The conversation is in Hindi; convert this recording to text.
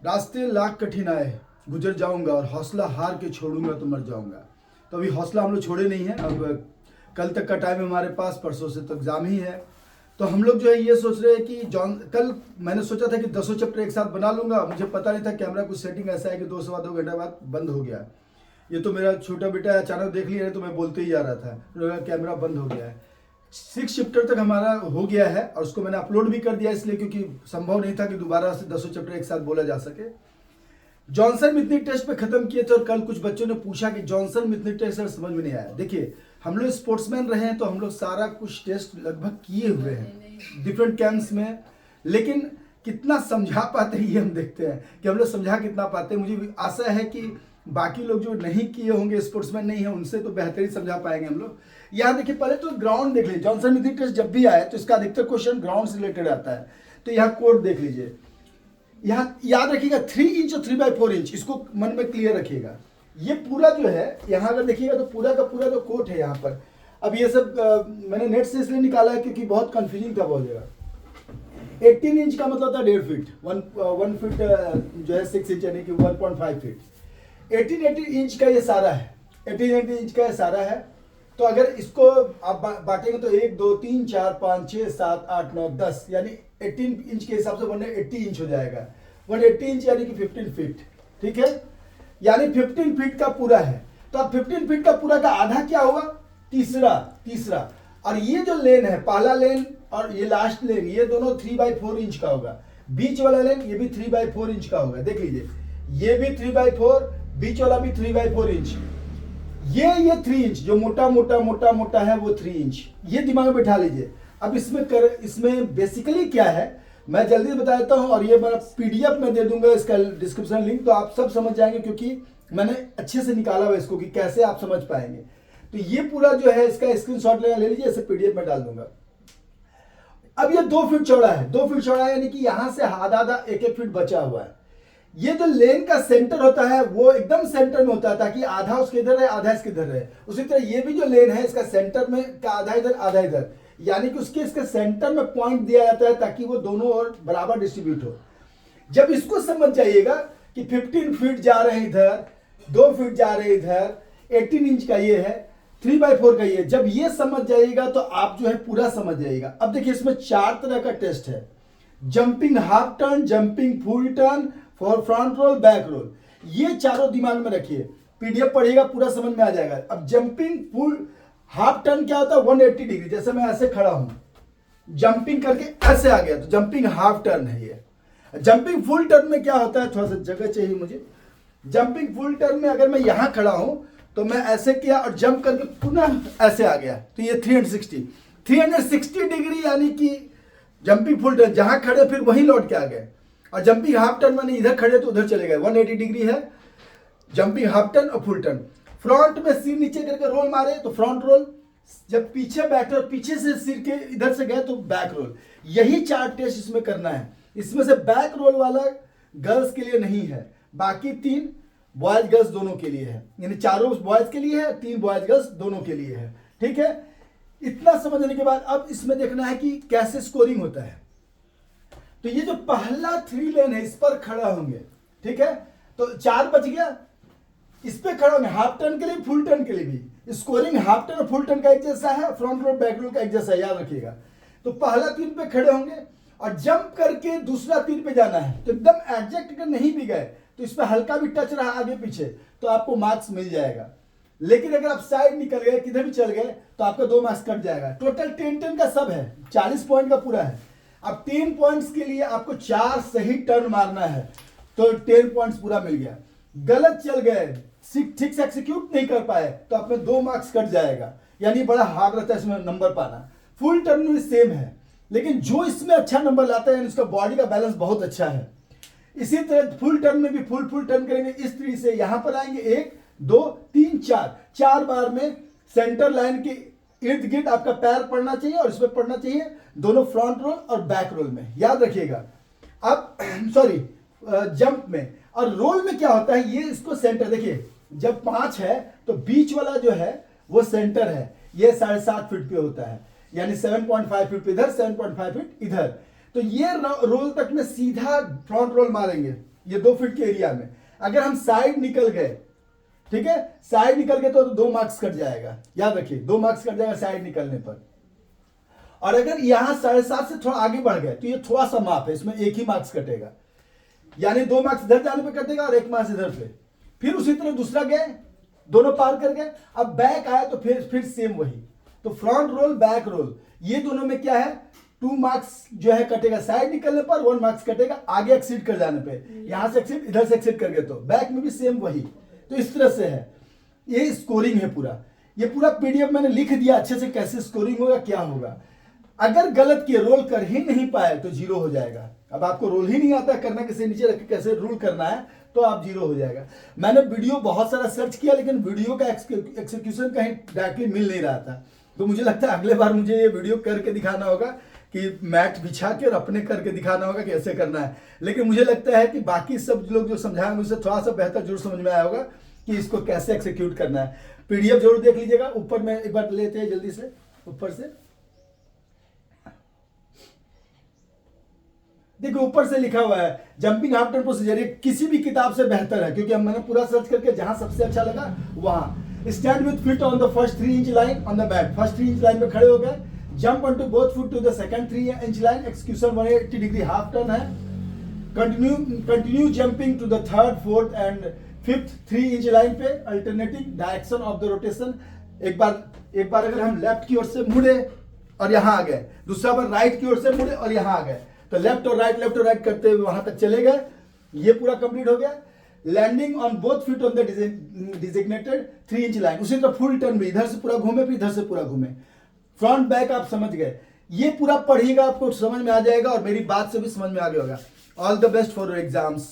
रास्ते लाख कठिन आए, गुजर जाऊंगा और हौसला हार के छोड़ूंगा तो मर जाऊंगा। तो अभी हौसला हम लोग छोड़े नहीं है। अब कल तक का टाइम हमारे पास, परसों से तो एग्जाम ही है। तो हम लोग जो है ये सोच रहे हैं कि कल मैंने सोचा था कि 10 चैप्टर एक साथ बना लूंगा। मुझे पता नहीं था कैमरा कुछ सेटिंग ऐसा है कि 2 सवा 2 घंटे बाद बंद हो गया। ये तो मेरा छोटा बेटा अचानक देख लिया है, तो मैं बोलते ही जा रहा था, कैमरा बंद हो गया है। 6 चैप्टर तक हमारा हो गया है और उसको मैंने अपलोड भी कर दिया, इसलिए क्योंकि संभव नहीं था कि दोबारा से 10 चैप्टर एक साथ बोला जा सके। जॉनसन मिथनिक टेस्ट पे खत्म किए थे और कल कुछ बच्चों ने पूछा कि जॉनसन मिथनिक टेस्ट समझ में नहीं आया। देखिए, हम लोग स्पोर्ट्समैन रहे हैं तो हम लोग सारा कुछ टेस्ट लगभग किए हुए हैं डिफरेंट कैंप्स में, लेकिन कितना समझा पाते हैं ये हम देखते हैं कि हम लोग समझा कितना पाते हैं। मुझे आशा है कि बाकी लोग जो नहीं किए होंगे, स्पोर्ट्समैन नहीं है, उनसे तो बेहतरीन समझा पाएंगे हम लोग। यहाँ देखिए, पहले तो ग्राउंड देख लीजिए। जॉनसन मिथनिक टेस्ट जब भी आए तो इसका अधिकतर क्वेश्चन ग्राउंड से रिलेटेड आता है। तो यहाँ कोड देख लीजिए, यहाँ याद रखिएगा 3 इंच और 3/4 इंच, इसको मन में क्लियर रखिएगा। ये पूरा जो है यहाँ अगर देखिएगा तो पूरा का पूरा जो कोट है यहाँ पर, अब ये सब मैंने नेट से इसलिए निकाला है क्योंकि बहुत कंफ्यूजिंग था बहुत जगह। 18 इंच का मतलब था 1.5 फीट, 1 फीट जो है 6 इंच यानी कि 1.5 फीट। 18 इंच का ये सारा है, 18 इंच का ये सारा है। तो अगर इसको आप बांटेंगे तो 1 2 3 4 5 6 7 8 9 10 यानी 18 इंच के हिसाब से 180 इंच हो जाएगा। 180 इंच यानी कि 15 फीट, ठीक है, यानी 15 फीट का पूरा है। तो अब 15 फीट का पूरा का आधा क्या होगा? तीसरा। और ये जो लेन है, पहला लेन और ये लास्ट लेन, ये दोनों 3/4 इंच का होगा। बीच वाला लेन ये भी 3/4 इंच का होगा। देख लीजिए, ये भी 3/4, बीच वाला भी 3/4 इंच। ये 3 इंच जो मोटा है वो 3 इंच, ये दिमाग में बैठा लीजिए। अब इसमें बेसिकली क्या है मैं जल्दी बता देता हूं, और ये मैं पीडीएफ में दे दूंगा इसका डिस्क्रिप्शन लिंक, तो आप सब समझ जाएंगे क्योंकि मैंने अच्छे से निकाला हुआ इसको कि कैसे आप समझ पाएंगे। तो ये पूरा जो है इसका स्क्रीनशॉट ले लीजिए, इसे पीडीएफ में डाल दूंगा। अब ये 2 फीट चौड़ा है, 2 फीट चौड़ा है यानी कि यहां से आधा 1 फीट बचा हुआ है। ये जो लेन का सेंटर होता है वो एकदम सेंटर में होता है ताकि आधा उसके इधर है आधा इसके इधर है। उसी तरह ये भी जो लेन है इसका सेंटर में का आधा इधर यानी कि इसके सेंटर में पॉइंट दिया जाता है ताकि वो दोनों ओर बराबर डिस्ट्रीब्यूट हो। जब इसको समझ जाइएगा कि 15 फीट जा रहे हैं इधर, 2 फीट जा रहे हैं इधर, 18 इंच का ये है, 3/4 का ये, जब ये समझ जाइएगा तो आप जो है पूरा समझ जाइएगा। अब देखिए, इसमें 4 तरह का टेस्ट है। Jumping half turn, jumping full turn, for front roll, back roll, ये चारों दिमाग में रखिए। पीडीएफ पढ़िएगा पूरा समझ में आ जाएगा। अब जंपिंग फुल हाफ टर्न क्या होता है? 180 डिग्री, जैसे मैं ऐसे खड़ा हूं, जंपिंग करके ऐसे आ गया तो जंपिंग हाफ टर्न है ये। जंपिंग फुल टर्न में क्या होता है, थोड़ा सा जगह चाहिए मुझे। जंपिंग फुल टर्न में अगर मैं यहां खड़ा हूं तो मैं ऐसे किया और जंप करके पुनः ऐसे आ गया, तो ये 360 डिग्री यानी कि जंपिंग फुल टर्न, जहां खड़े फिर वहीं लौट के आ गए। और जंपिंग हाफ टर्न माने इधर खड़े तो उधर चले गए, 180 डिग्री है जंपिंग हाफ टर्न और फुल टर्न। फ्रंट में सिर नीचे करके रोल मारे तो फ्रंट रोल, जब पीछे बैठे और पीछे से सिर के इधर से गए तो बैक रोल। यही 4 टेस्ट इसमें करना है। इसमें से बैक रोल वाला गर्ल्स के लिए नहीं है, बाकी 3 बॉयज गर्ल्स दोनों के लिए है, यानी 4 बॉयज के लिए है, 3 बॉयज गर्ल्स दोनों के लिए है, ठीक है। इतना समझने के बाद अब इसमें देखना है कि कैसे स्कोरिंग होता है। तो ये जो पहला 3 लेन है इस पर खड़ा होंगे, ठीक है, तो 4 बच गया। इस पे खड़ा होंगे हाफ टर्न के लिए, फुल टर्न के लिए भी। स्कोरिंग हाफ टर्न और फुल टर्न का एक जैसा है, फ्रंट रोल बैक रोल का एक जैसा है, याद रखिएगा। तो पहला 3 पे खड़े होंगे और जंप करके दूसरा 3 पे जाना है, तो एकदम एग्जैक्ट अगर नहीं भी गए तो इस पे हल्का भी टच रहा आगे पीछे तो आपको मार्क्स मिल जाएगा। लेकिन अगर आप साइड निकल गए, किधर भी चल गए, तो आपका 2 मार्क्स कट जाएगा। टोटल 10 का सब है, 40 पॉइंट का पूरा है। अब 10 पॉइंट्स के लिए आपको 4 सही टर्न मारना है, तो 10 पॉइंट्स पूरा मिल गया। गलत चल गए, ठीक से एक्सिक्यूट नहीं कर पाए तो आप में 2 मार्क्स कट जाएगा, यानी बड़ा हार्ड रहता है इसमें नंबर पाना। फुल टर्न में सेम है, लेकिन जो इसमें अच्छा नंबर लाता है उसका बॉडी का बैलेंस बहुत अच्छा है। इसी तरह फुल टर्न में भी फुल टर्न करेंगे इस तरीके से, यहां पर आएंगे 1 2 3 4 बार में सेंटर लाइन के इर्द गिर्द आपका पैर पड़ना चाहिए और इसमें पड़ना चाहिए दोनों फ्रंट रोल और बैक रोल में, याद रखिएगा। अब सॉरी, जंप में और रोल में क्या होता है, ये इसको सेंटर देखिए, जब 5 है तो बीच वाला जो है वो सेंटर है, ये 7.5 फीट पे होता है, यानी 7.5 फीट पे इधर, 7.5 फीट इधर। तो ये रोल तक में सीधा फ्रंट रोल मारेंगे, ये 2 फीट के एरिया में। अगर हम साइड निकल गए, ठीक है, साइड निकल गए तो 2 मार्क्स कट जाएगा, याद रखिए 2 मार्क्स कट जाएगा साइड निकलने पर। और अगर यहां 7.5 से थोड़ा आगे बढ़ गए तो ये थोड़ा सा माप है, इसमें 1 ही मार्क्स कटेगा, यानी 2 मार्क्स इधर जाने पे कटेगा और 1 मार्क्स इधर पे। फिर उसी तरह दूसरा गए, दोनों पार कर गए, अब बैक आए तो फिर सेम वही। तो फ्रंट रोल बैक रोल ये दोनों में क्या है, 2 मार्क्स जो है कटेगा साइड निकलने पर, 1 मार्क्स कटेगा आगे एक्सीड कर जाने पे। यहां से एक्सीड, इधर से एक्सीड कर गए तो बैक में भी सेम वही। तो इस तरह से है, ये स्कोरिंग है पूरा। ये पूरा पीडीएफ मैंने लिख दिया अच्छे से, कैसे स्कोरिंग होगा क्या होगा। अगर गलत किए, रोल कर ही नहीं पाए तो 0 हो जाएगा। अब आपको रोल ही नहीं आता करना, किसी नीचे रख के कैसे रोल करना है, तो आप 0 हो जाएगा। मैंने वीडियो बहुत सारा सर्च किया, लेकिन वीडियो का एक्सिक्यूशन कहीं डायरेक्टली मिल नहीं रहा था। तो मुझे लगता है अगले बार मुझे ये वीडियो करके दिखाना होगा, कि मैट बिछा के और अपने करके दिखाना होगा कि ऐसे करना है। लेकिन मुझे लगता है कि बाकी सब लोग जो समझाएंगे मुझसे थोड़ा सा बेहतर जरूर समझ में आया होगा कि इसको कैसे एक्सिक्यूट करना है। पीडीएफ जरूर देख लीजिएगा। ऊपर में एक बार लेते हैं जल्दी से, ऊपर से देखो, ऊपर से लिखा हुआ है जंपिंग हाफ टर्न प्रोसीजर। ये किसी भी किताब से बेहतर है, क्योंकि मैंने पूरा सर्च करके जहां सबसे अच्छा लगा वहां। Stand with feet on the first 3 inch line on the bat, first 3 inch line पे खड़े हो गए। Jump on to both foot to the second 3 inch line, execution 180 degree half turn है। Continue jumping to the third, fourth and fifth 3 inch line पे, alternating direction of the rotation. एक बार अगर हम लेफ्ट की ओर से मुड़े और यहां आ गए, दूसरा बार राइट की ओर से मुड़े और यहां आ गए, तो लेफ्ट और राइट करते हुए वहां तक चले गए। ये पूरा कंप्लीट हो गया। Landing on both feet on the designated 3 inch line, उसी तरह फुल टर्न भी, इधर से पूरा घूमे फिर इधर से पूरा घूमे। फ्रंट बैक आप समझ गए। ये पूरा पढ़िएगा, आपको समझ में आ जाएगा और मेरी बात से भी समझ में आ गया होगा। All the best for your exams.